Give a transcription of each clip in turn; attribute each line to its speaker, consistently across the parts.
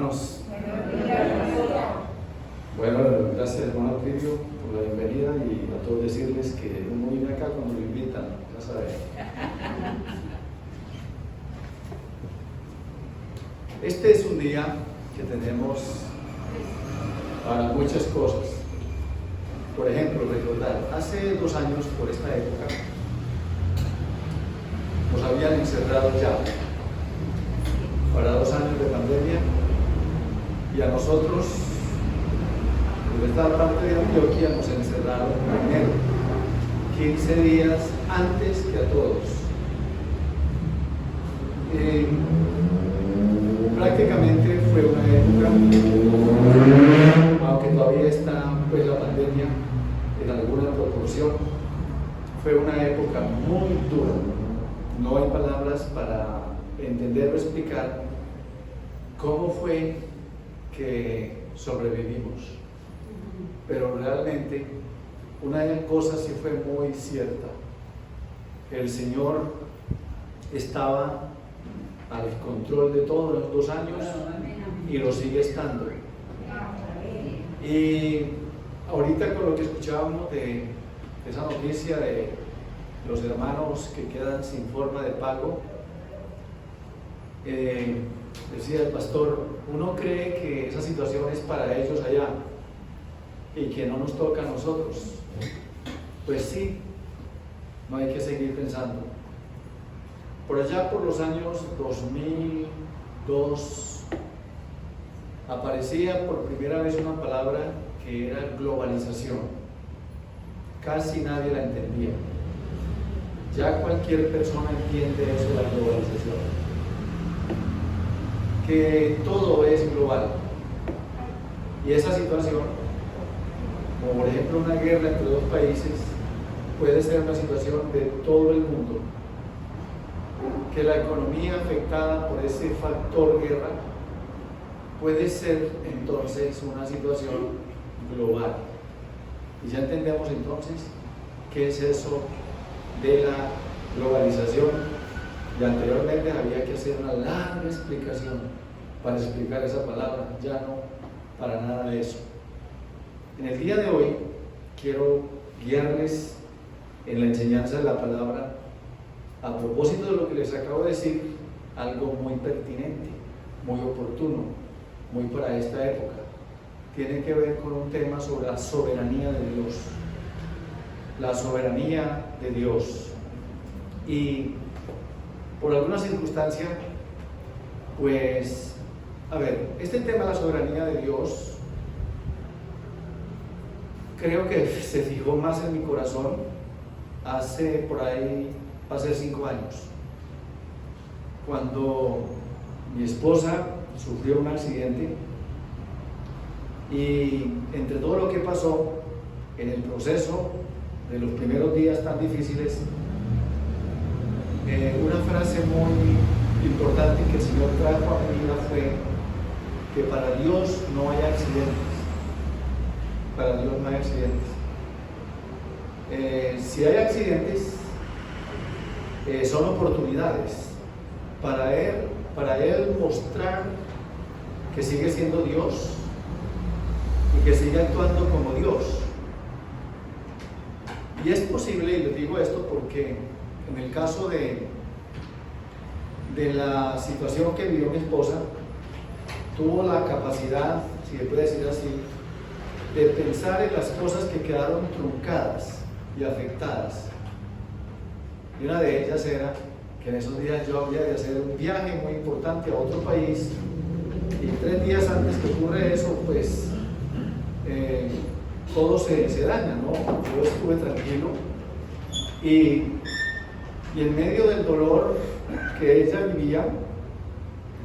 Speaker 1: hermanos. Bueno, gracias hermano Livio por la bienvenida y a todos decirles que uno viene acá cuando lo invitan, ya saben. Este es un día que tenemos para muchas cosas. Por ejemplo, recordar, hace 2 años por esta época nos habían encerrado ya para 2 años de pandemia y a nosotros, por esta parte de Antioquia, nos encerraron primero 15 días antes que a todos. Prácticamente fue una época, aunque todavía está pues la pandemia en alguna proporción, fue una época muy dura. No hay palabras para entender o explicar cómo fue que sobrevivimos. Pero realmente una cosa sí fue muy cierta. El Señor estaba al control de todos los 2 años y lo sigue estando. Y ahorita con lo que escuchábamos de esa noticia de los hermanos que quedan sin forma de pago, decía el pastor, uno cree que esa situación es para ellos allá y que no nos toca a nosotros. Pues sí, no hay que seguir pensando. Por allá por los años 2002 aparecía por primera vez una palabra que era globalización. Casi nadie la entendía. Ya cualquier persona entiende eso de la globalización. Que todo es global. Y esa situación, como por ejemplo una guerra entre 2 países, puede ser una situación de todo el mundo. Que la economía afectada por ese factor guerra puede ser entonces una situación global. Y ya entendemos entonces qué es eso de la globalización. Y anteriormente había que hacer una larga explicación para explicar esa palabra, ya no para nada de eso. En el día de hoy quiero guiarles en la enseñanza de la palabra a propósito de lo que les acabo de decir, algo muy pertinente, muy oportuno, muy para esta época. Tiene que ver con un tema sobre la soberanía de Dios. La soberanía de Dios. Y por alguna circunstancia, pues, a ver, este tema de la soberanía de Dios, creo que se fijó más en mi corazón hace por ahí, va a ser 5 años, cuando mi esposa sufrió un accidente y entre todo lo que pasó en el proceso de los primeros días tan difíciles, una frase muy importante que el Señor trajo a mi vida fue que para Dios no hay accidentes. Para Dios no hay accidentes. Si hay accidentes, son oportunidades para Él mostrar que sigue siendo Dios y que sigue actuando como Dios. Y es posible, y les digo esto porque en el caso de la situación que vivió mi esposa, tuvo la capacidad, si se puede decir así, de pensar en las cosas que quedaron truncadas y afectadas. Y una de ellas era que en esos días yo había de hacer un viaje muy importante a otro país y 3 días antes que ocurre eso, pues todo se daña, ¿no? Yo estuve tranquilo y en medio del dolor que ella vivía,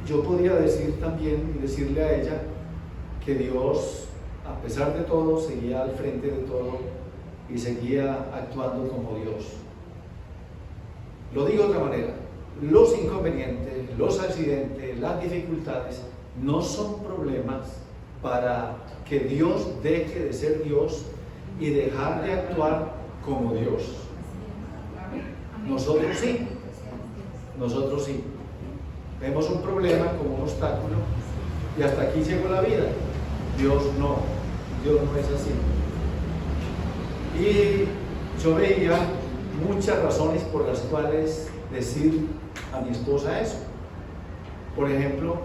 Speaker 1: yo podía decir también y decirle a ella que Dios, a pesar de todo, seguía al frente de todo y seguía actuando como Dios. Lo digo de otra manera, los inconvenientes, los accidentes, las dificultades no son problemas para que Dios deje de ser Dios y dejar de actuar como Dios. Nosotros sí. Vemos un problema como un obstáculo y hasta aquí llegó la vida. Dios no es así. Y yo veía muchas razones por las cuales decir a mi esposa eso. Por ejemplo,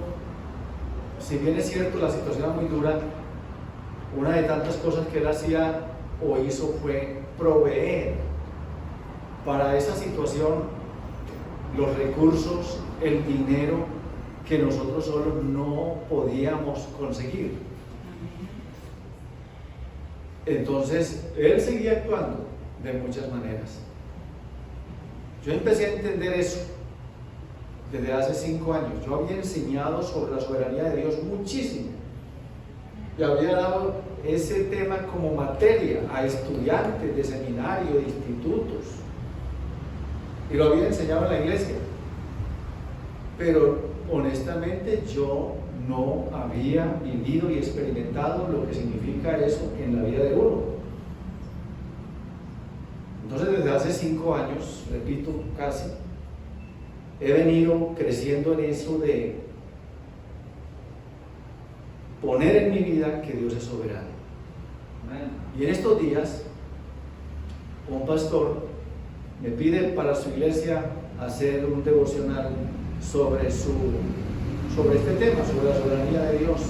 Speaker 1: si bien es cierto la situación era muy dura, una de tantas cosas que él hacía o hizo fue proveer para esa situación los recursos, el dinero que nosotros solos no podíamos conseguir. Entonces, él seguía actuando de muchas maneras. Yo empecé a entender eso desde hace 5 años. Yo había enseñado sobre la soberanía de Dios muchísimo. Y había dado ese tema como materia a estudiantes de seminario, de institutos. Y lo había enseñado en la iglesia. Pero honestamente yo no había vivido y experimentado lo que significa eso en la vida de uno. Entonces desde hace 5 años, repito, casi, he venido creciendo en eso de poner en mi vida que Dios es soberano. Y en estos días, un pastor me pide para su iglesia hacer un devocional sobre este tema, sobre la soberanía de Dios.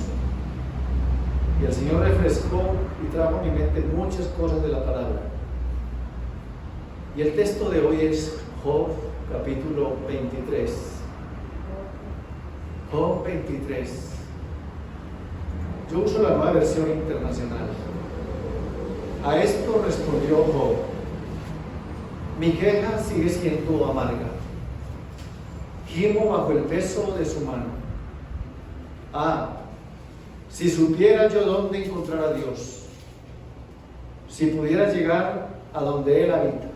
Speaker 1: Y el Señor refrescó y trajo a mi mente muchas cosas de la palabra. Y el texto de hoy es Job capítulo 23. Job 23. Yo uso la Nueva Versión Internacional. A esto respondió Job: mi queja sigue siendo amarga. Gimo bajo el peso de su mano. Si supiera yo dónde encontrar a Dios, si pudiera llegar a donde Él habita.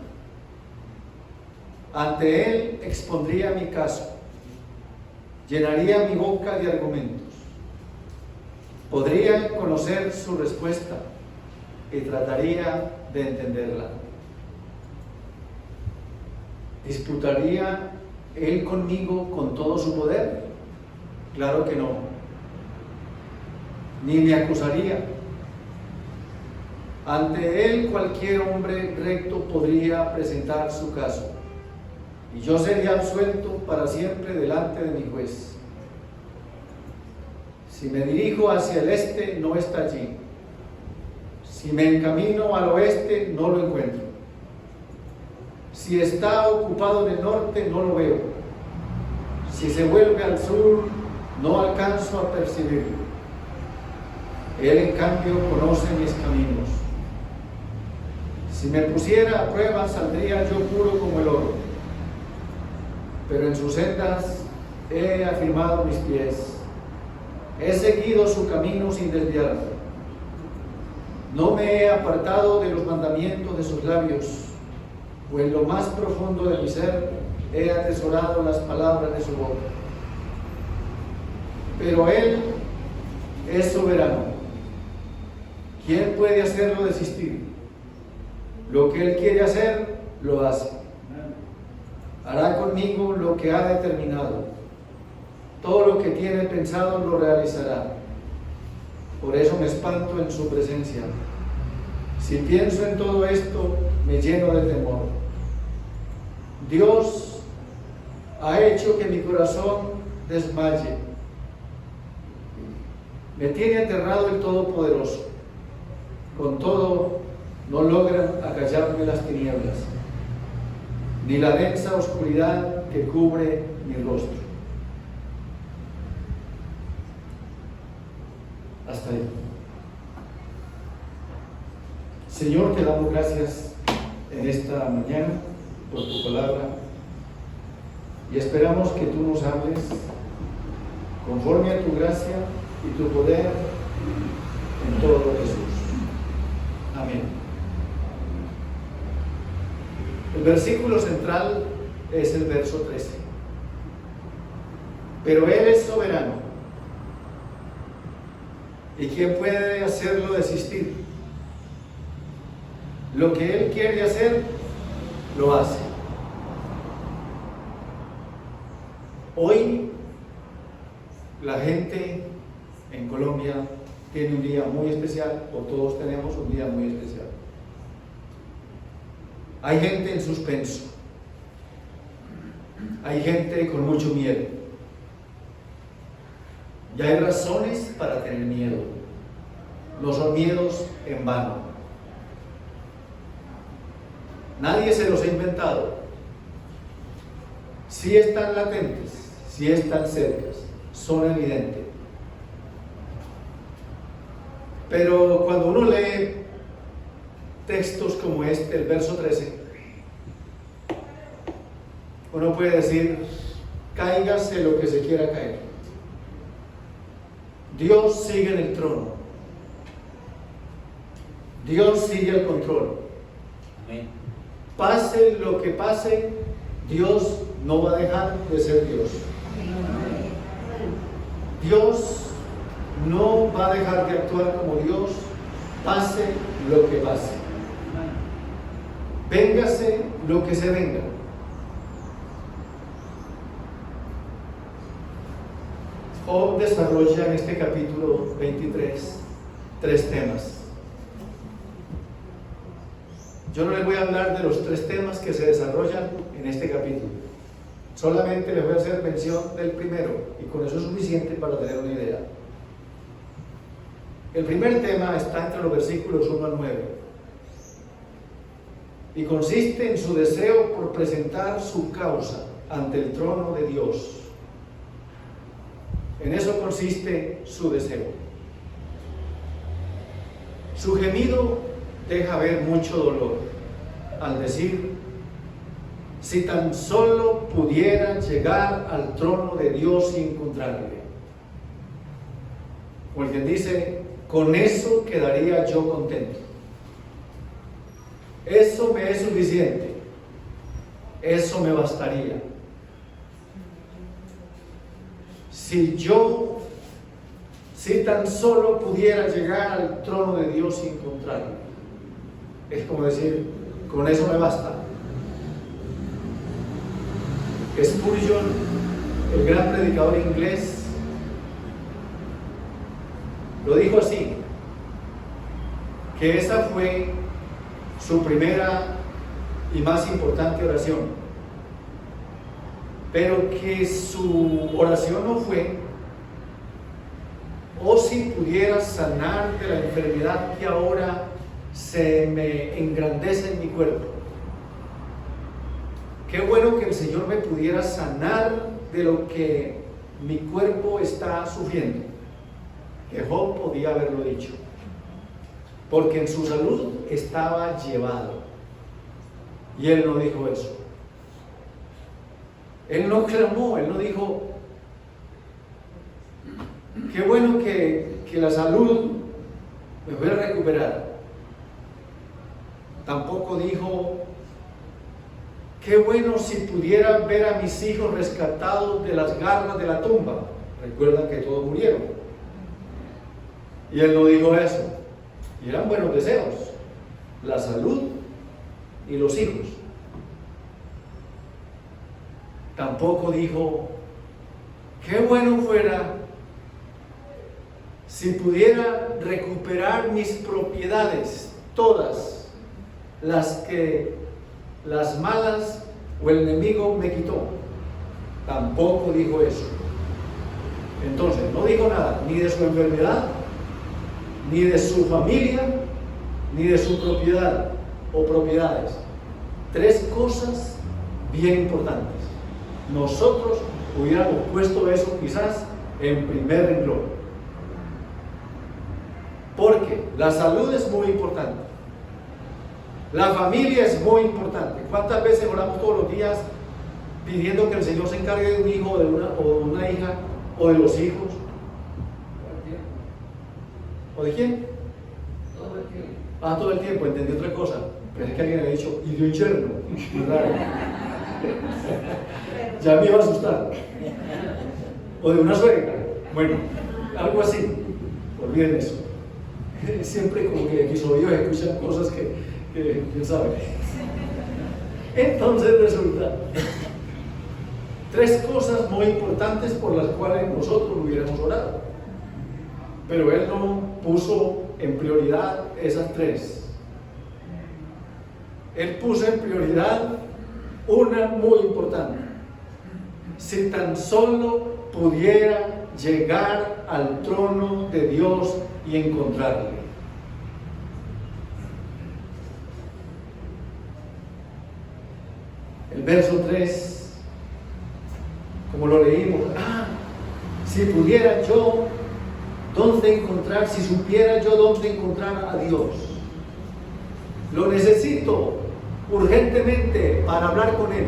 Speaker 1: Ante Él expondría mi caso, llenaría mi boca de argumentos. Podría conocer su respuesta y trataría de entenderla. ¿Disputaría Él conmigo con todo su poder? Claro que no. Ni me acusaría. Ante Él cualquier hombre recto podría presentar su caso, y yo sería absuelto para siempre delante de mi juez. Si me dirijo hacia el este, no está allí. Si me encamino al oeste, no lo encuentro. Si está ocupado en el norte, no lo veo. Si se vuelve al sur, no alcanzo a percibirlo. Él, en cambio, conoce mis caminos. Si me pusiera a prueba, saldría yo puro como el oro. Pero en sus sendas he afirmado mis pies. He seguido su camino sin desviarme. No me he apartado de los mandamientos de sus labios, o en lo más profundo de mi ser he atesorado las palabras de su boca. Pero Él es soberano. ¿Quién puede hacerlo desistir? Lo que Él quiere hacer, lo hace. Hará conmigo lo que ha determinado. Todo lo que tiene pensado lo realizará. Por eso me espanto en su presencia. Si pienso en todo esto, me lleno de temor. Dios ha hecho que mi corazón desmaye. Me tiene aterrado el Todopoderoso. Con todo, no logran acallarme las tinieblas, ni la densa oscuridad que cubre mi rostro. Hasta ahí. Señor, te damos gracias en esta mañana por tu palabra y esperamos que tú nos hables conforme a tu gracia y tu poder en todo Jesús. Amén. El versículo central es el verso 13. Pero Él es soberano. ¿Y quién puede hacerlo desistir? Lo que Él quiere hacer, lo hace. Hoy la gente en Colombia tiene un día muy especial, o todos tenemos un día muy especial. Hay gente en suspenso, hay gente con mucho miedo, y hay razones para tener miedo. No son miedos en vano. Nadie se los ha inventado. Sí están latentes, sí están cercas, son evidentes. Pero cuando uno lee textos como este, el verso 13, uno puede decir: cáigase lo que se quiera caer. Dios sigue en el trono. Dios sigue al control.
Speaker 2: Amén.
Speaker 1: Pase lo que pase, Dios no va a dejar de ser Dios. Dios no va a dejar de actuar como Dios, pase lo que pase. Véngase lo que se venga. Job desarrolla en este capítulo 23 tres temas. Yo no les voy a hablar de los tres temas que se desarrollan en este capítulo. Solamente les voy a hacer mención del primero, y con eso es suficiente para tener una idea. El primer tema está entre los versículos 1 al 9 y consiste en su deseo por presentar su causa ante el trono de Dios. En eso consiste su deseo. Su gemido deja ver mucho dolor al decir: si tan solo pudiera llegar al trono de Dios y encontrarle. O el que dice: con eso quedaría yo contento. Eso me es suficiente. Eso me bastaría. Si tan solo pudiera llegar al trono de Dios y encontrarlo. Es como decir: con eso me basta. Spurgeon, el gran predicador inglés, lo dijo así, que esa fue su primera y más importante oración, pero que su oración no fue: oh, si pudiera sanar de la enfermedad que ahora se me engrandece en mi cuerpo. Qué bueno que el Señor me pudiera sanar de lo que mi cuerpo está sufriendo. Que Job podía haberlo dicho, porque en su salud estaba llevado, y él no dijo eso. Él no clamó, él no dijo: qué bueno que la salud me voy a recuperar. Tampoco dijo: qué bueno si pudiera ver a mis hijos rescatados de las garras de la tumba. Recuerdan que todos murieron. Y él no dijo eso. Y eran buenos deseos: la salud y los hijos. Tampoco dijo: qué bueno fuera si pudiera recuperar mis propiedades, todas las que las malas o el enemigo me quitó. Tampoco dijo eso. Entonces no dijo nada ni de su enfermedad, ni de su familia, ni de su propiedad o propiedades. Tres cosas bien importantes. Nosotros hubiéramos puesto eso quizás en primer renglón, porque la salud es muy importante, la familia es muy importante. ¿Cuántas veces oramos todos los días pidiendo que el Señor se encargue de un hijo o de una hija, o de los hijos? ¿O de quién?
Speaker 2: Todo el tiempo.
Speaker 1: Todo el tiempo. Entendí otra cosa. Pensé que alguien había dicho: y de un yerno. Ya me iba a asustar. O de una suegra. Bueno, algo así. Olviden eso. Siempre como que aquí soy yo, escuchan cosas que quién sabe. Entonces resulta tres cosas muy importantes por las cuales nosotros hubiéramos orado. Pero él no puso en prioridad esas tres. Él puso en prioridad una muy importante. Si tan solo pudiera llegar al trono de Dios y encontrarle. El verso 3, como lo leímos, si pudiera yo dónde encontrar, si supiera yo dónde encontrar a Dios. Lo necesito urgentemente para hablar con Él.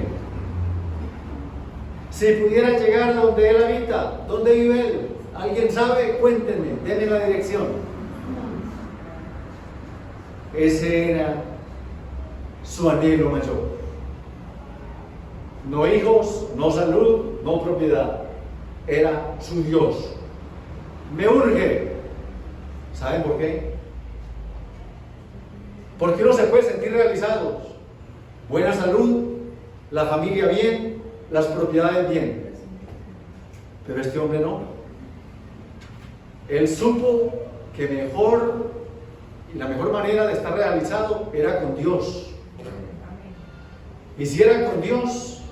Speaker 1: Si pudiera llegar a donde Él habita, ¿dónde vive Él? ¿Alguien sabe? Cuéntenme, denme la dirección. Ese era su anhelo mayor. No hijos, no salud, no propiedad. Era su Dios. Me urge. ¿Saben por qué? Porque uno se puede sentir realizado. Buena salud, la familia bien, las propiedades bien. Pero este hombre no. Él supo que mejor y la mejor manera de estar realizado era con Dios. Y si era con Dios,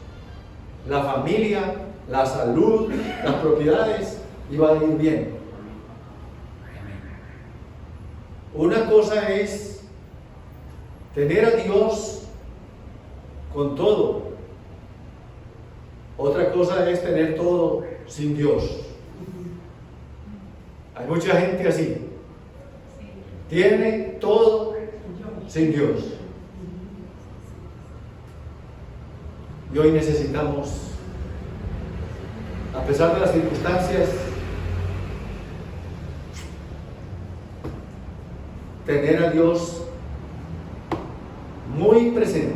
Speaker 1: la familia, la salud, las propiedades iban a ir bien. Una cosa es tener a Dios con todo. Otra cosa es tener todo sin Dios. Hay mucha gente así. Tiene todo sin Dios. Y hoy necesitamos, a pesar de las circunstancias, tener a Dios muy presente.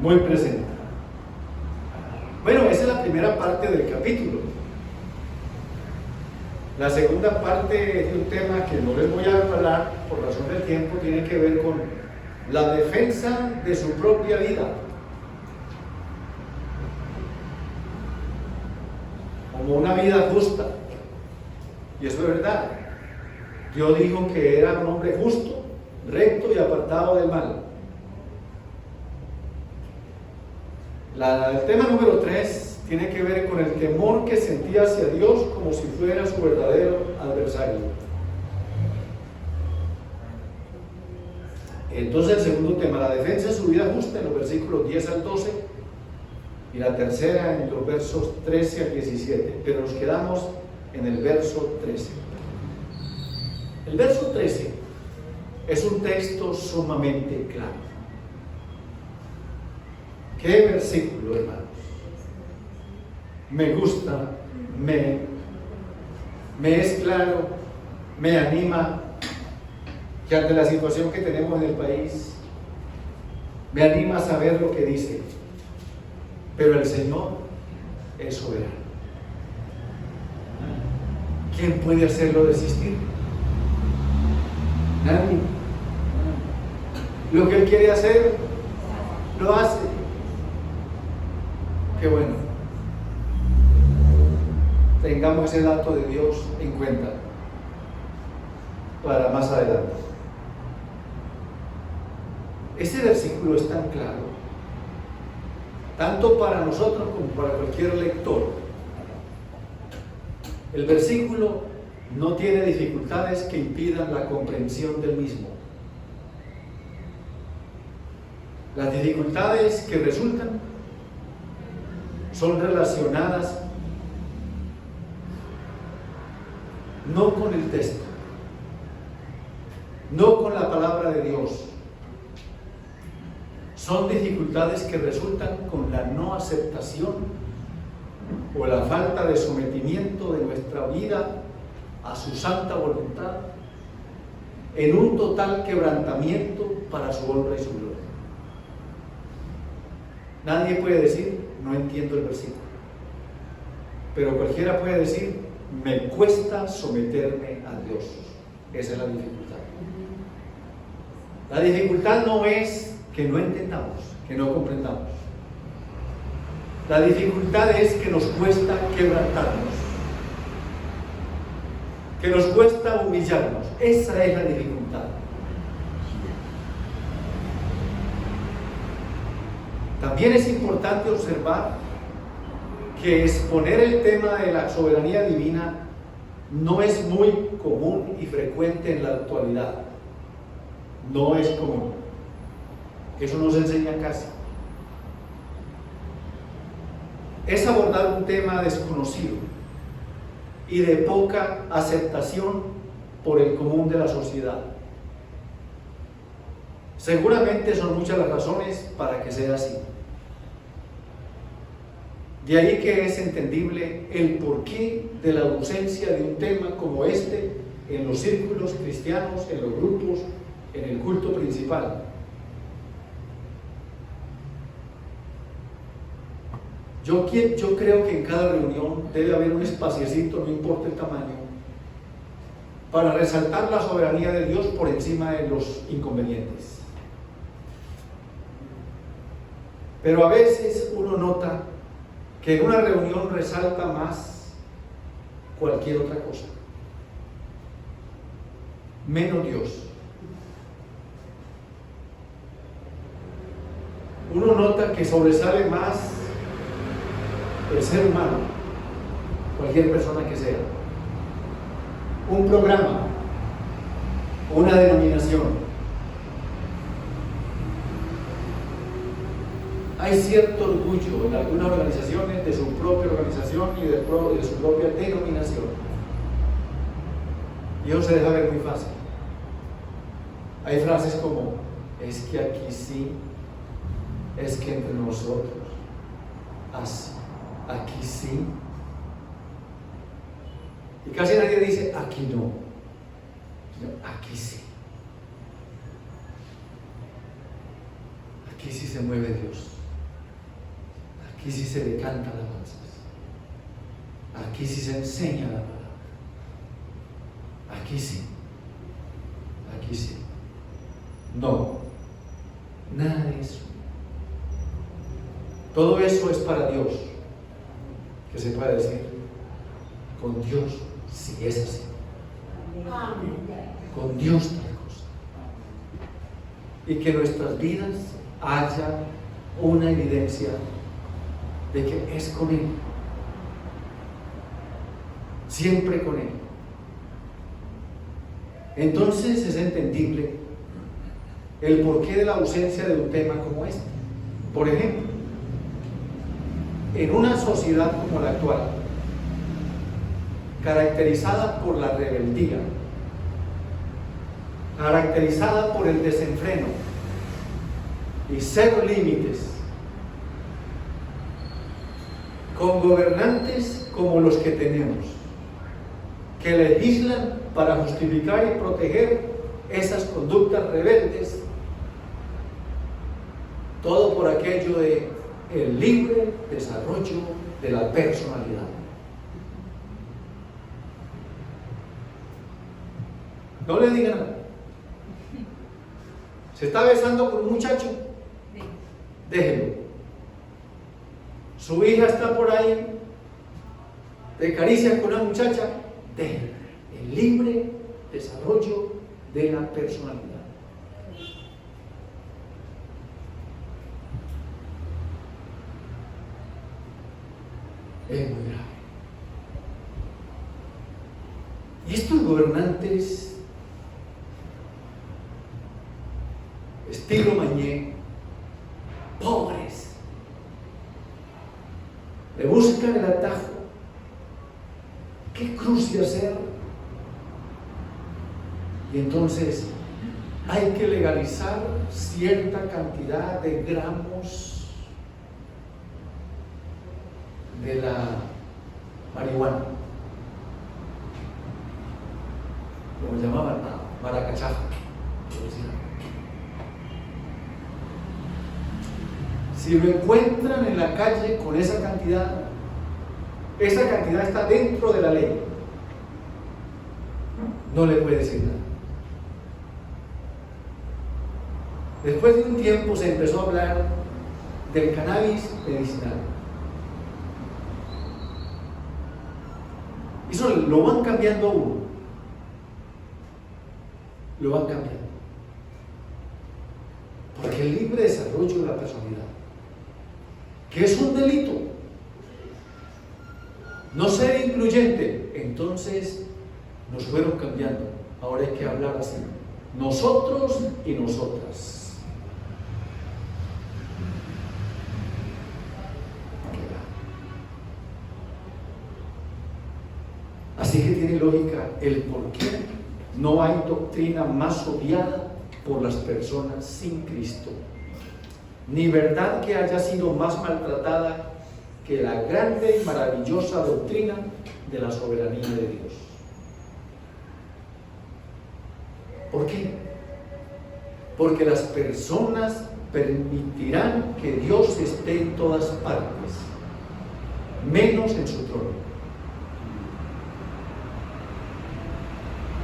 Speaker 1: Muy presente. Bueno, esa es la primera parte del capítulo. La segunda parte de un tema que no les voy a hablar por razón del tiempo tiene que ver con la defensa de su propia vida. Como una vida justa. Y eso es verdad. Dios dijo que era un hombre justo, recto y apartado del mal. El tema número 3 tiene que ver con el temor que sentía hacia Dios como si fuera su verdadero adversario. Entonces el segundo tema, la defensa de su vida justa en los versículos 10 al 12 y la tercera en los versos 13 al 17, pero nos quedamos en el verso 13. El verso 13 es un texto sumamente claro. ¿Qué versículo, hermanos? Me gusta, me es claro, me anima, que ante la situación que tenemos en el país, me anima a saber lo que dice. Pero el Señor es soberano. ¿Quién puede hacerlo desistir? Nadie. Lo que Él quiere hacer, lo hace. Qué bueno. Tengamos ese dato de Dios en cuenta para más adelante. Este versículo es tan claro, tanto para nosotros como para cualquier lector. El versículo no tiene dificultades que impidan la comprensión del mismo. Las dificultades que resultan son relacionadas no con el texto, no con la palabra de Dios. Son dificultades que resultan con la no aceptación o la falta de sometimiento de nuestra vida a su santa voluntad en un total quebrantamiento para su honra y su gloria. Nadie puede decir, no entiendo el versículo, pero cualquiera puede decir, me cuesta someterme a Dios. Esa es la dificultad. La dificultad no es que no entendamos, que no comprendamos. La dificultad es que nos cuesta quebrantarnos. que nos cuesta humillarnos. Esa es la dificultad. También es importante observar que exponer el tema de la soberanía divina no es muy común y frecuente en la actualidad. No es común. Eso no se enseña casi. Es abordar un tema desconocido y de poca aceptación por el común de la sociedad. Seguramente son muchas las razones para que sea así. De ahí que es entendible el porqué de la ausencia de un tema como este en los círculos cristianos, en los grupos, en el culto principal. Yo creo que en cada reunión debe haber un espaciecito, no importa el tamaño, para resaltar la soberanía de Dios por encima de los inconvenientes. Pero a veces uno nota que en una reunión resalta más cualquier otra cosa, menos Dios. Uno nota que sobresale más el ser humano, cualquier persona que sea, un programa, una denominación. Hay cierto orgullo en algunas organizaciones de su propia organización y de su propia denominación. Y eso se deja ver muy fácil. Hay frases como, es que aquí sí, es que entre nosotros, así, aquí sí. Y casi nadie dice, aquí no. Aquí sí. Aquí sí se mueve Dios. Aquí sí se le canta alabanzas. Aquí sí se enseña la palabra. Aquí sí. Aquí sí. No. Nada de eso. Todo eso es para Dios. Que se pueda decir, con Dios sí es así. Con Dios tal cosa. Y que en nuestras vidas haya una evidencia de que es con Él, siempre con Él. Entonces es entendible el porqué de la ausencia de un tema como este. Por ejemplo, en una sociedad como la actual, caracterizada por la rebeldía, caracterizada por el desenfreno y cero límites, con gobernantes como los que tenemos, que legislan para justificar y proteger esas conductas rebeldes, todo por aquello de el libre desarrollo de la personalidad. No le digan nada. ¿Se está besando con un muchacho? Déjelo. Su hija está por ahí de caricias con una muchacha, déjelo. El libre desarrollo de la personalidad. Es muy grave. Y estos gobernantes, estilo Mañé, pobres, le buscan el atajo. ¿Qué cruz de hacer? Y entonces hay que legalizar cierta cantidad de gramos de la marihuana, como llamaban, maracachafa. Si lo encuentran en la calle con esa cantidad está dentro de la ley. No le puede decir nada. Después de un tiempo se empezó a hablar del cannabis medicinal. Eso lo van cambiando a uno. lo van cambiando. Porque el libre desarrollo de la personalidad, que es un delito, no ser incluyente, entonces nos fueron cambiando. Ahora hay que hablar así, nosotros y nosotras. Así que tiene lógica el por qué no hay doctrina más odiada por las personas sin Cristo, ni verdad que haya sido más maltratada que la grande y maravillosa doctrina de la soberanía de Dios. ¿Por qué? Porque las personas permitirán que Dios esté en todas partes, menos en su trono.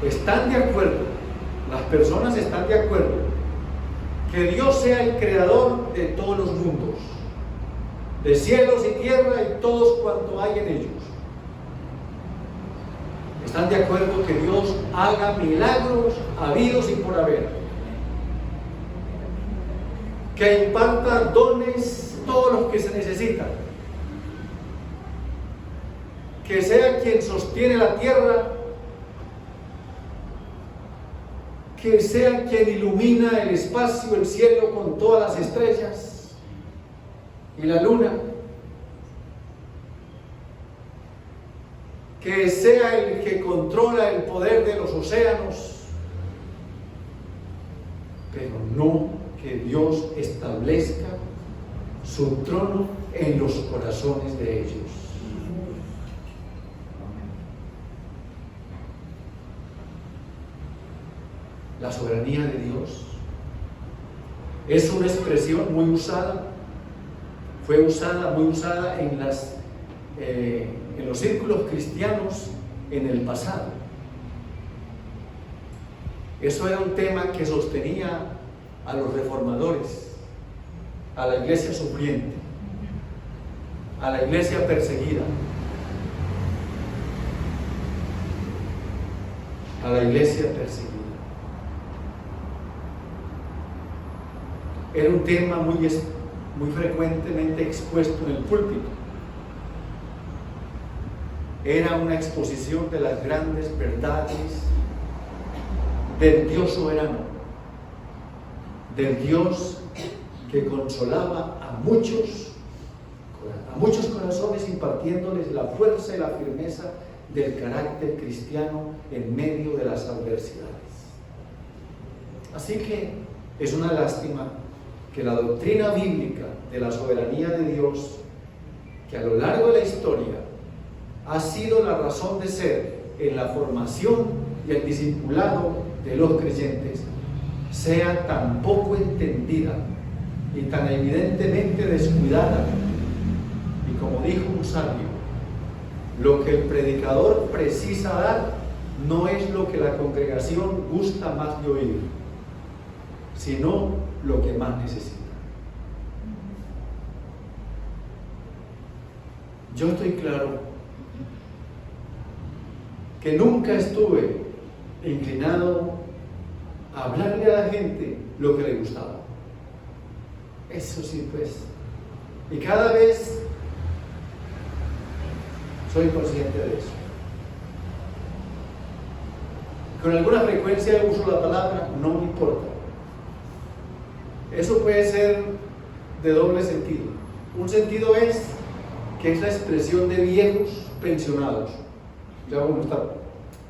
Speaker 1: Están de acuerdo, las personas están de acuerdo que Dios sea el creador de todos los mundos, de cielos y tierra y todos cuanto hay en ellos. Están de acuerdo que Dios haga milagros habidos y por haber, que imparta dones todos los que se necesitan, que sea quien sostiene la tierra, que sea quien ilumina el espacio, el cielo con todas las estrellas y la luna, que sea el que controla el poder de los océanos, pero no que Dios establezca su trono en los corazones de ellos. La soberanía de Dios es una expresión muy usada, muy usada en los círculos cristianos en el pasado. Eso era un tema que sostenía a los reformadores, a la iglesia sufriente, a la iglesia perseguida, a la iglesia perseguida. Era un tema muy frecuentemente expuesto en el púlpito. Era una exposición de las grandes verdades del Dios soberano, del Dios que consolaba a muchos corazones, impartiéndoles la fuerza y la firmeza del carácter cristiano en medio de las adversidades. Así que es una lástima que la doctrina bíblica de la soberanía de Dios, que a lo largo de la historia ha sido la razón de ser en la formación y el discipulado de los creyentes, sea tan poco entendida y tan evidentemente descuidada. Y como dijo un sabio, lo que el predicador precisa dar no es lo que la congregación gusta más de oír, sino lo que más necesita. Yo estoy claro que nunca estuve inclinado a hablarle a la gente lo que le gustaba. Eso sí, pues. Y cada vez soy consciente de eso. Con alguna frecuencia uso la palabra no me importa. Eso puede ser de doble sentido. Un sentido es que es la expresión de viejos pensionados. Ya uno está,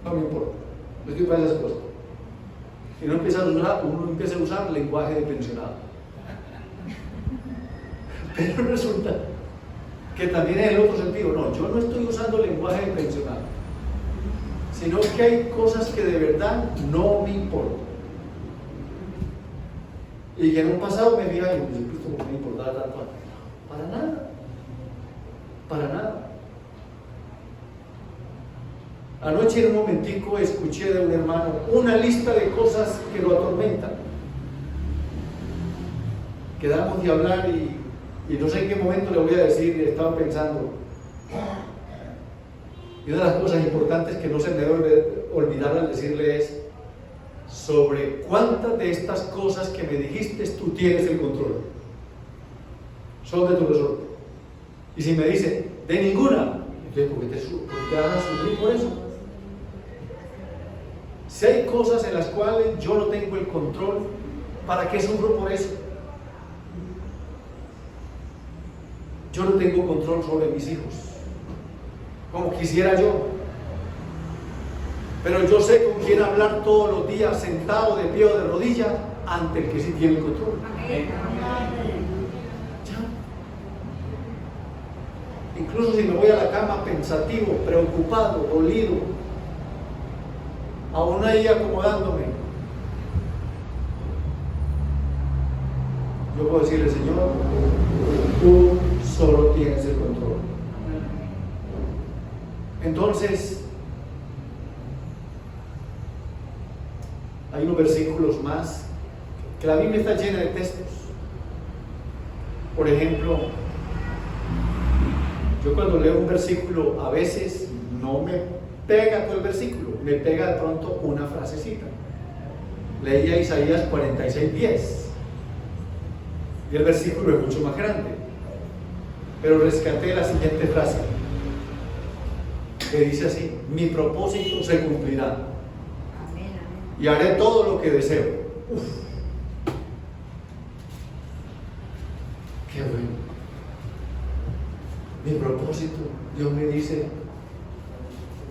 Speaker 1: no me importa, no estoy para esas cosas. Y uno empieza a usar lenguaje de pensionado. Pero resulta que también es el otro sentido. No, yo no estoy usando lenguaje de pensionado, sino que hay cosas que de verdad no me importan. Y que en un pasado me diga, pues Cristo no me importaba tanto. Para nada. Para nada. Anoche en un momentico escuché de un hermano una lista de cosas que lo atormentan. Quedamos de hablar y no sé en qué momento le voy a decir, estaba pensando. Y una de las cosas importantes que no se me debe olvidar al decirle es: sobre cuántas de estas cosas que me dijiste tú tienes el control. Son de tu resorte. Y si me dice, de ninguna, entonces ¿por qué te vas a sufrir por eso? Si hay cosas en las cuales yo no tengo el control, ¿para qué sufro por eso? Yo no tengo control sobre mis hijos, como quisiera yo. Pero yo sé con quién hablar todos los días, sentado, de pie o de rodillas, ante el que sí tiene el control. Ya. Incluso si me voy a la cama pensativo, preocupado, dolido, aún ahí acomodándome, yo puedo decirle, Señor, tú solo tienes el control. Entonces, hay unos versículos más, que la Biblia está llena de textos. Por ejemplo, yo cuando leo un versículo, a veces no me pega todo el versículo, me pega de pronto una frasecita. Leía Isaías 46:10 y el versículo es mucho más grande, pero rescaté la siguiente frase que dice así: mi propósito se cumplirá y haré todo lo que deseo. Uf, qué bueno. Mi propósito, Dios me dice,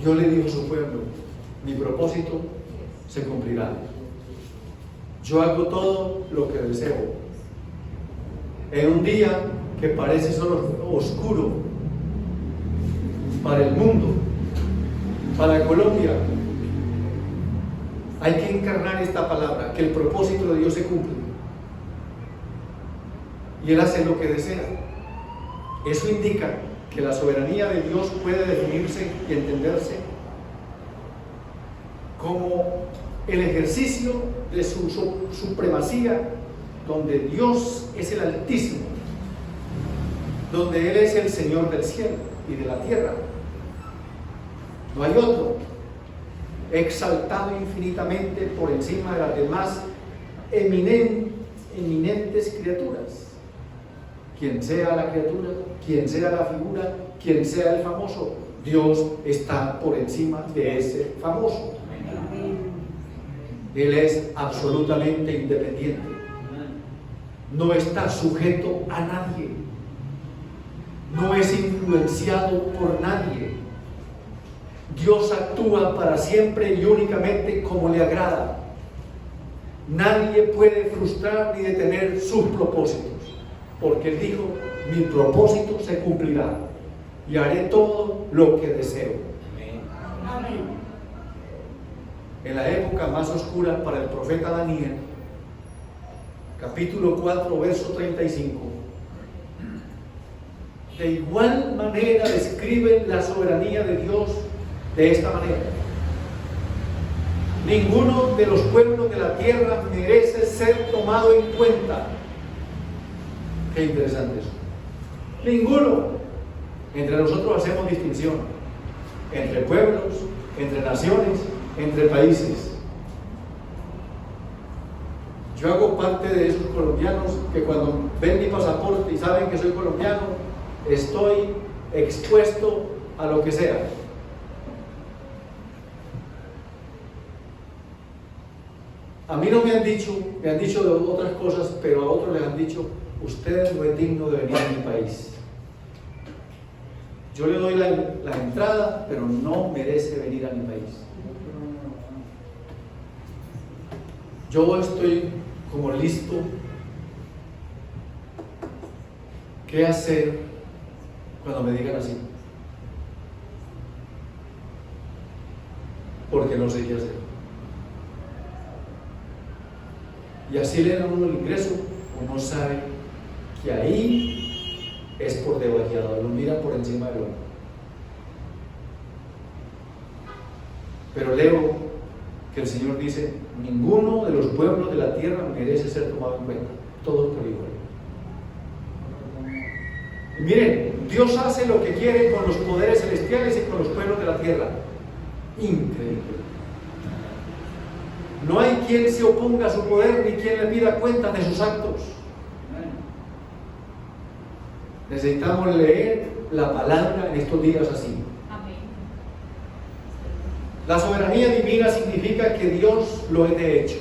Speaker 1: Dios le dijo a su pueblo, mi propósito se cumplirá. Yo hago todo lo que deseo. En un día que parece solo oscuro para el mundo, para Colombia, hay que encarnar esta palabra, que el propósito de Dios se cumple. Y Él hace lo que desea. Eso indica que la soberanía de Dios puede definirse y entenderse como el ejercicio de su supremacía, donde Dios es el Altísimo, donde Él es el Señor del cielo y de la tierra. No hay otro, exaltado infinitamente por encima de las demás eminentes criaturas. Quien sea la criatura, quien sea la figura, quien sea el famoso, Dios está por encima de ese famoso. Él es absolutamente independiente. No está sujeto a nadie. No es influenciado por nadie. Dios actúa para siempre y únicamente como le agrada. Nadie puede frustrar ni detener sus propósitos, porque Él dijo, mi propósito se cumplirá y haré todo lo que deseo. Amén. En la época más oscura para el profeta Daniel, capítulo 4, verso 35, de igual manera describen la soberanía de Dios de esta manera: ninguno de los pueblos de la tierra merece ser tomado en cuenta. Qué interesante eso. Ninguno. Entre nosotros hacemos distinción entre pueblos, entre naciones, entre países. Yo hago parte de esos colombianos que cuando ven mi pasaporte y saben que soy colombiano, estoy expuesto a lo que sea. A mí no me han dicho de otras cosas, pero a otros les han dicho, usted no es digno de venir a mi país. Yo le doy la entrada, pero no merece venir a mi país. Yo estoy como listo. ¿Qué hacer cuando me digan así? Porque no sé qué hacer. Y así le dan a uno el ingreso, uno sabe que ahí es por debajeado, lo mira por encima del hombro. Pero leo que el Señor dice, ninguno de los pueblos de la tierra merece ser tomado en cuenta, todos por igual. Y miren, Dios hace lo que quiere con los poderes celestiales y con los pueblos de la tierra. Increíble. No hay quien se oponga a su poder ni quien le pida cuenta de sus actos. Necesitamos leer la palabra en estos días así.
Speaker 3: Amén.
Speaker 1: La soberanía divina significa que Dios lo es de hecho,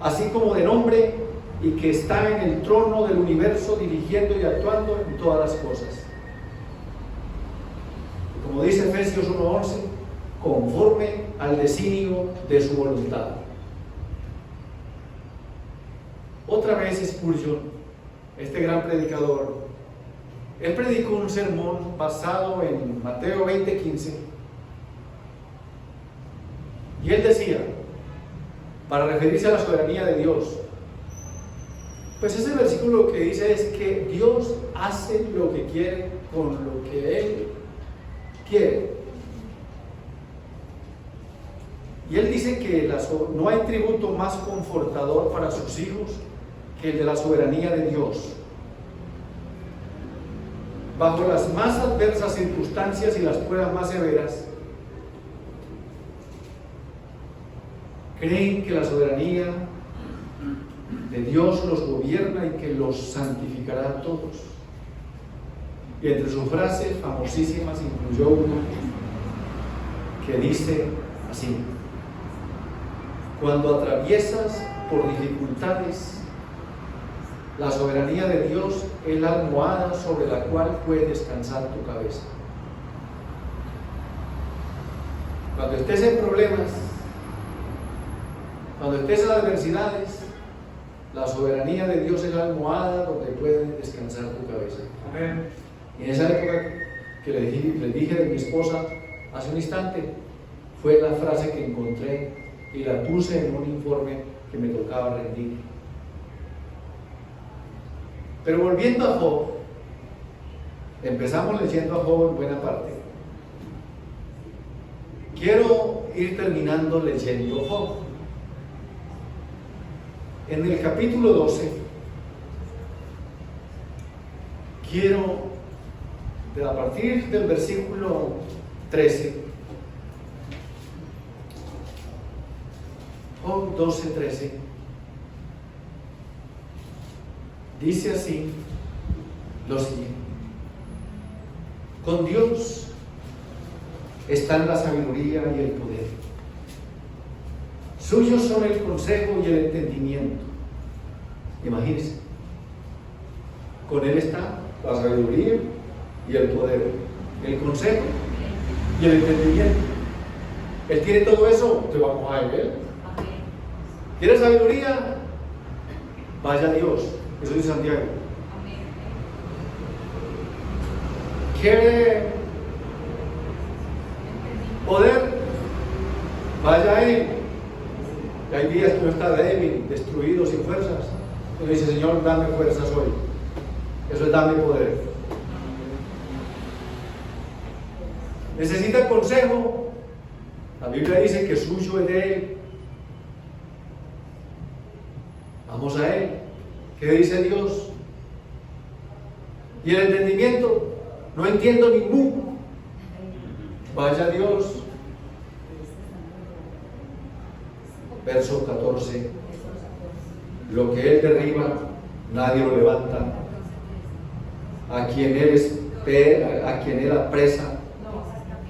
Speaker 1: así como de nombre, y que está en el trono del universo dirigiendo y actuando en todas las cosas. Y como dice Efesios 1:11, conforme al designio de su voluntad. Otra vez Spurgeon, este gran predicador, él predicó un sermón basado en Mateo 20:15, y él decía, para referirse a la soberanía de Dios, pues ese versículo lo que dice es que Dios hace lo que quiere con lo que Él quiere. Y él dice que no hay tributo más confortador para sus hijos que el de la soberanía de Dios. Bajo las más adversas circunstancias y las pruebas más severas, creen que la soberanía de Dios los gobierna y que los santificará a todos. Y entre sus frases famosísimas incluyó uno que dice así: cuando atraviesas por dificultades, la soberanía de Dios es la almohada sobre la cual puede descansar tu cabeza. Cuando estés en problemas, cuando estés en adversidades, la soberanía de Dios es la almohada donde puede descansar tu cabeza.
Speaker 4: Amén.
Speaker 1: Y en esa época que les dije de mi esposa hace un instante, fue la frase que encontré y la puse en un informe que me tocaba rendir. Pero volviendo a Job, empezamos leyendo a Job en buena parte. Quiero ir terminando leyendo Job. En el capítulo 12, quiero, a partir del versículo 13, Job 12:13, dice así lo siguiente: con Dios están la sabiduría y el poder. Suyos son el consejo y el entendimiento. Imagínense, con Él está la sabiduría y el poder, el consejo y el entendimiento. Él tiene todo eso, te vamos a Él. ¿Quieres sabiduría? Vaya a Dios. Eso dice Santiago. ¿Quiere poder? Vaya a Él. Y hay días que uno está débil, destruido, sin fuerzas. Uno dice: Señor, dame fuerzas hoy. Eso es dame poder. ¿Necesita consejo? La Biblia dice que suyo es de Él. Vamos a Él. ¿Qué dice Dios? Y el entendimiento, no entiendo ninguno. Vaya a Dios. Verso 14: lo que Él derriba, nadie lo levanta. A quien Él apresa,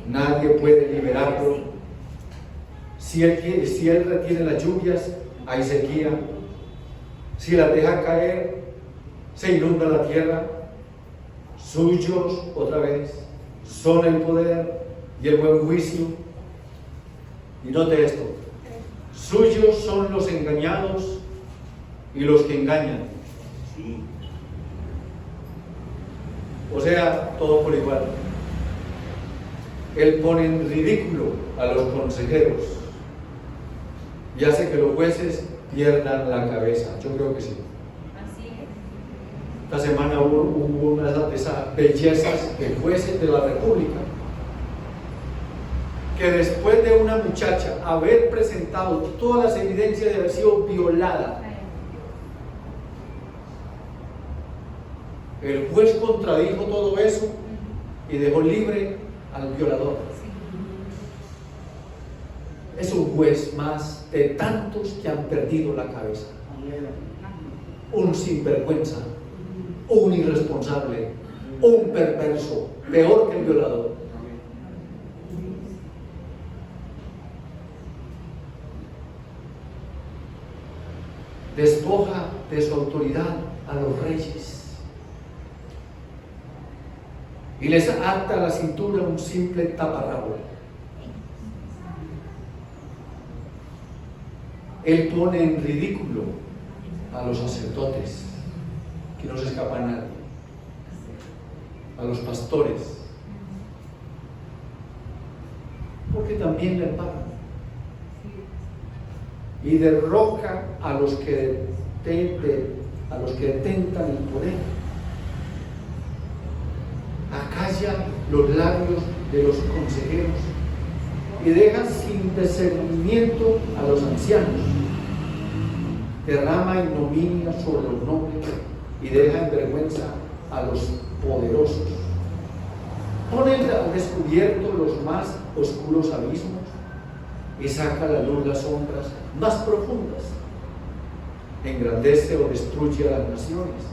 Speaker 1: nadie puede liberarlo. Si él retiene las lluvias, hay sequía. Si las deja caer, se inunda la tierra. Suyos, otra vez, son el poder y el buen juicio. Y note esto: suyos son los engañados y los que engañan. O sea, todo por igual. Él pone en ridículo a los consejeros y hace que los jueces pierdan la cabeza. Yo creo que sí.
Speaker 3: Así es.
Speaker 1: Esta semana hubo una de esas bellezas de jueces de la República que después de una muchacha haber presentado todas las evidencias de haber sido violada, el juez contradijo todo eso y dejó libre al violador. es un juez más de tantos que han perdido la cabeza. Un sinvergüenza, un irresponsable, un perverso, peor que el violador. Despoja de su autoridad a los reyes y les ata a la cintura un simple taparrabo. Él pone en ridículo a los sacerdotes, que no se escapa a nadie, a los pastores, porque también le pagan, y derroca a los que detentan el poder, acalla los labios de los consejeros y deja sin discernimiento a los ancianos, derrama ignominia sobre los nobles y deja en vergüenza a los poderosos. Pone al descubierto los más oscuros abismos y saca a la luz las sombras más profundas. Engrandece o destruye a las naciones,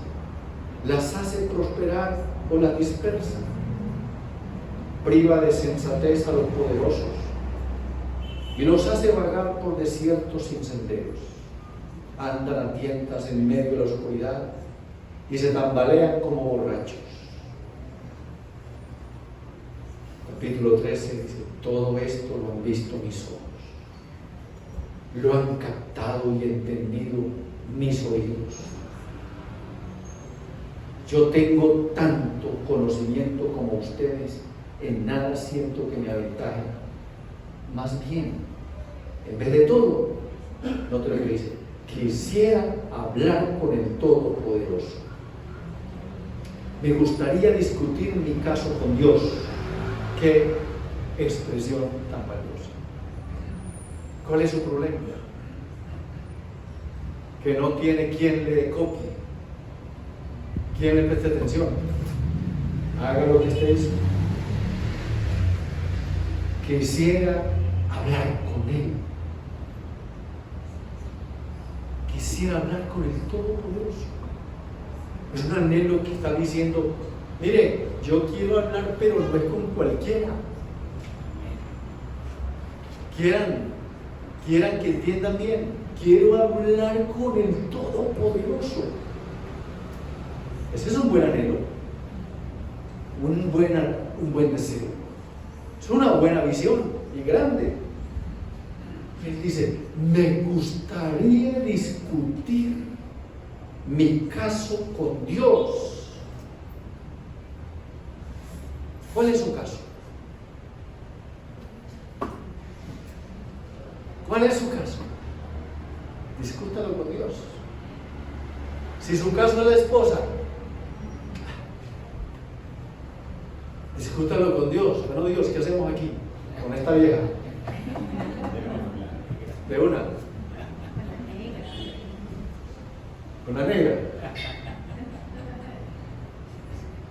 Speaker 1: las hace prosperar o las dispersa, priva de sensatez a los poderosos y los hace vagar por desiertos sin senderos. Andan a tientas en medio de la oscuridad y se tambalean como borrachos. Capítulo 13 dice: todo esto lo han visto mis ojos, lo han captado y entendido mis oídos. Yo tengo tanto conocimiento como ustedes, en nada siento que me aventaje. Más bien, en vez de todo, note lo que dice: quisiera hablar con el Todopoderoso. Me gustaría discutir mi caso con Dios. Qué expresión tan valiosa. ¿Cuál es su problema? Que no tiene quien le copie, quien le preste atención. Haga lo que esté diciendo. Quisiera hablar con Él. Quisiera hablar con el Todopoderoso. Es un anhelo que está diciendo: mire, yo quiero hablar, pero no es con cualquiera. Quieran que entiendan bien. Quiero hablar con el Todopoderoso. Ese es un buen anhelo, un buen deseo. Es una buena visión y grande. Él dice: me gustaría discutir mi caso con Dios. ¿Cuál es su caso? ¿Cuál es su caso? Discútalo con Dios. Si su caso es la esposa, discútalo con Dios. Bueno, Dios, ¿qué hacemos aquí con esta vieja? De una. Con la negra.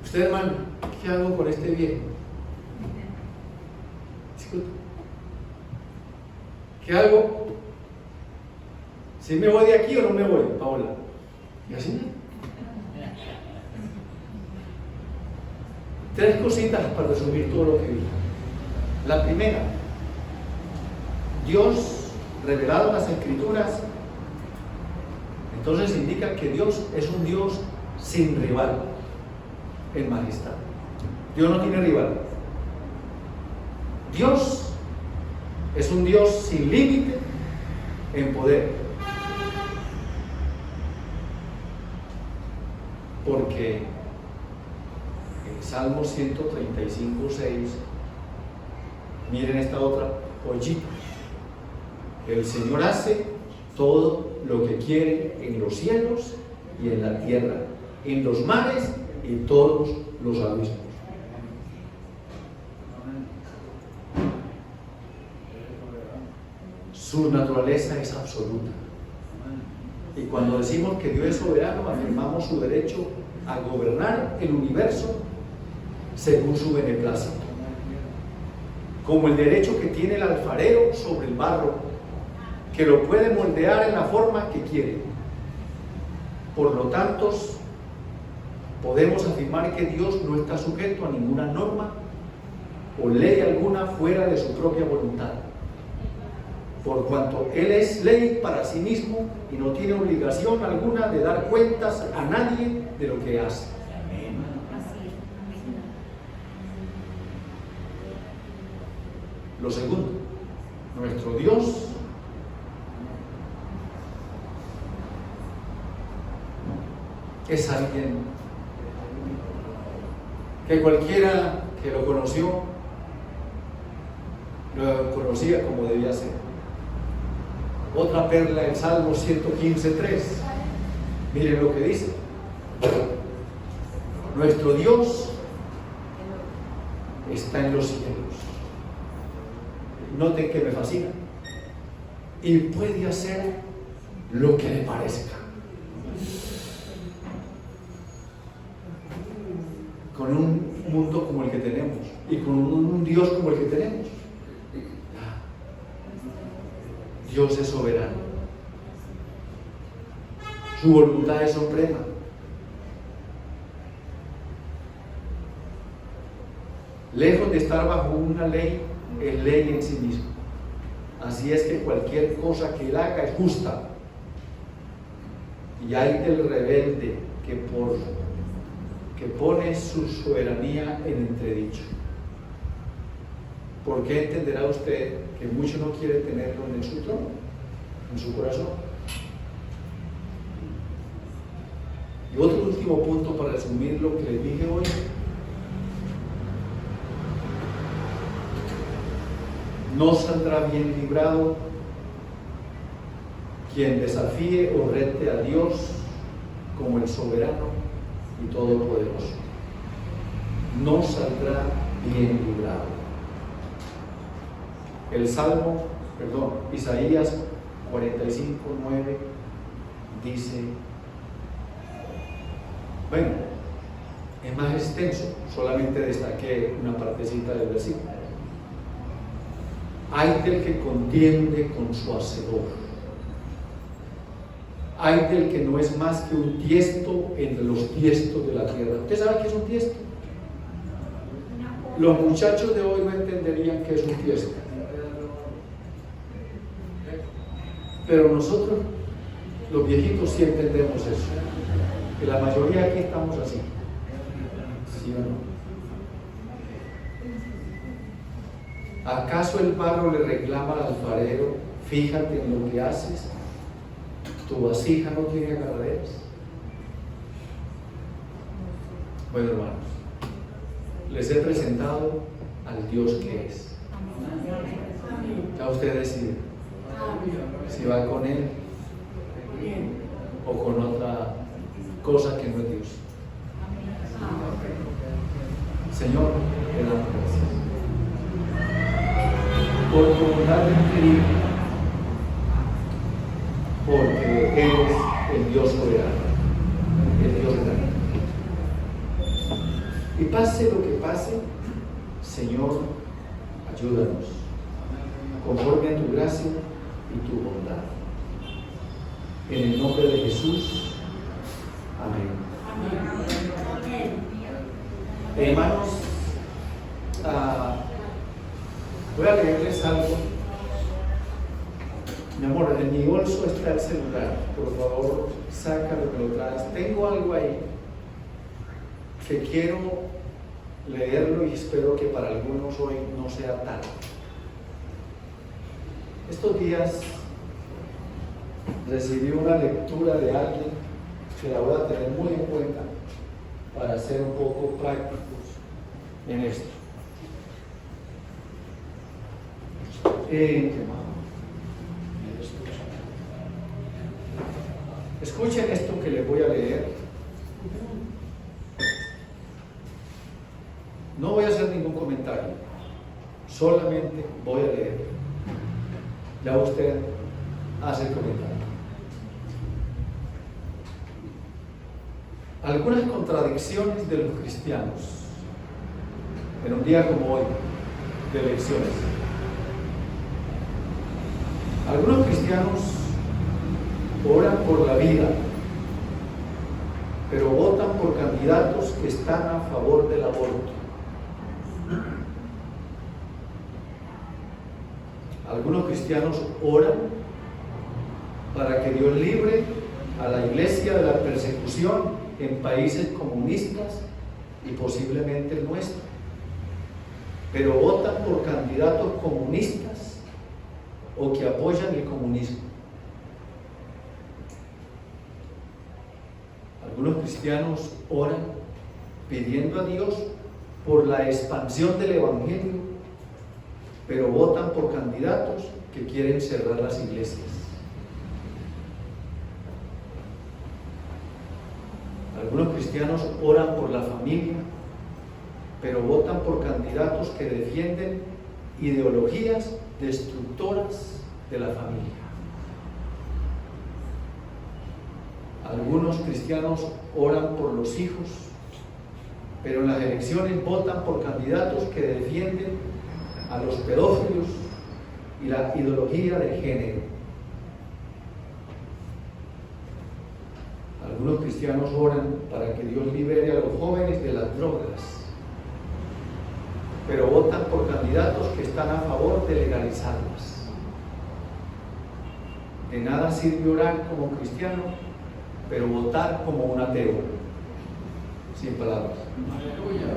Speaker 1: Usted, hermano, ¿qué hago con este viejo? Discuta. ¿Qué hago? ¿Si me voy de aquí o no me voy, Paola? Y así. 3 cositas para resumir todo lo que vi. La primera: Dios revelado en las Escrituras, entonces indica que Dios es un Dios sin rival en majestad. Dios no tiene rival. Dios es un Dios sin límite en poder. Porque en Salmo 135:6, miren esta otra joyita: el Señor hace todo lo que quiere en los cielos y en la tierra, en los mares y todos los abismos. Su naturaleza es absoluta. Y cuando decimos que Dios es soberano, afirmamos su derecho a gobernar el universo según su beneplácito. como el derecho que tiene el alfarero sobre el barro, que lo puede moldear en la forma que quiere. Por lo tanto, podemos afirmar que Dios no está sujeto a ninguna norma o ley alguna fuera de su propia voluntad, por cuanto Él es ley para sí mismo y no tiene obligación alguna de dar cuentas a nadie de lo que hace.
Speaker 2: Amén.
Speaker 1: Lo segundo, nuestro Dios es alguien que cualquiera que lo conoció, lo conocía como debía ser. Otra perla, el Salmo 115:3. Miren lo que dice. Nuestro Dios está en los cielos. Noten que me fascina. Y puede hacer lo que le parezca. Con un mundo como el que tenemos y con un Dios como el que tenemos. Dios es soberano. Su voluntad es suprema. Lejos de estar bajo una ley, es ley en sí mismo. Así es que cualquier cosa que Él haga es justa. Y hay del rebelde que pone su soberanía en entredicho. ¿Por qué entenderá usted que mucho no quiere tenerlo en su trono, en su corazón? Y otro último punto para resumir lo que les dije hoy. No saldrá bien librado quien desafíe o rete a Dios como el soberano y todopoderoso. No saldrá bien librado. Isaías 45:9 dice, bueno, es más extenso, solamente destaqué una partecita del versículo. Hay del que contiende con su hacedor. Hay del que no es más que un tiesto entre los tiestos de la tierra. ¿Usted sabe qué es un tiesto? Los muchachos de hoy no entenderían qué es un tiesto. Pero nosotros, los viejitos, sí entendemos eso. Que la mayoría aquí estamos así. ¿Sí o no? ¿Acaso el barro le reclama al alfarero, fíjate en lo que haces? ¿Tu vasija no tiene agarraderas? Bueno, hermanos, les he presentado al Dios que es. Ya usted decide si va con Él o con otra cosa que no es Dios. Señor, te damos gracias por tu bondad increíble, porque eres el Dios soberano, el Dios grande. Y pase lo que pase, Señor, ayúdanos, conforme a tu gracia y tu bondad. En el nombre de Jesús, amén. Hermanos, voy a leerles algo. Mi amor, en mi bolso está el celular. Por favor, sácalo, me lo traes. Tengo algo ahí que quiero leerlo y espero que para algunos hoy no sea tarde. Estos días recibí una lectura de alguien que la voy a tener muy en cuenta para ser un poco prácticos en esto. Escuchen esto que les voy a leer. No voy a hacer ningún comentario, solamente voy a leer. Ya usted hace el comentario. Algunas contradicciones de los cristianos en un día como hoy. de elecciones. Algunos cristianos oran por la vida, pero votan por candidatos que están a favor del aborto. Algunos cristianos oran para que Dios libre a la iglesia de la persecución en países comunistas y posiblemente el nuestro, pero votan por candidatos comunistas o que apoyan el comunismo. Algunos cristianos oran pidiendo a Dios por la expansión del evangelio, pero votan por candidatos que quieren cerrar las iglesias. Algunos cristianos oran por la familia, pero votan por candidatos que defienden ideologías destructoras de la familia. Algunos cristianos oran por los hijos, pero en las elecciones votan por candidatos que defienden a los pedófilos y la ideología de género. Algunos cristianos oran para que Dios libere a los jóvenes de las drogas, pero votan por candidatos que están a favor de legalizarlas. De nada sirve orar como cristiano, pero votar como un ateo. Sin palabras.
Speaker 3: Aleluya.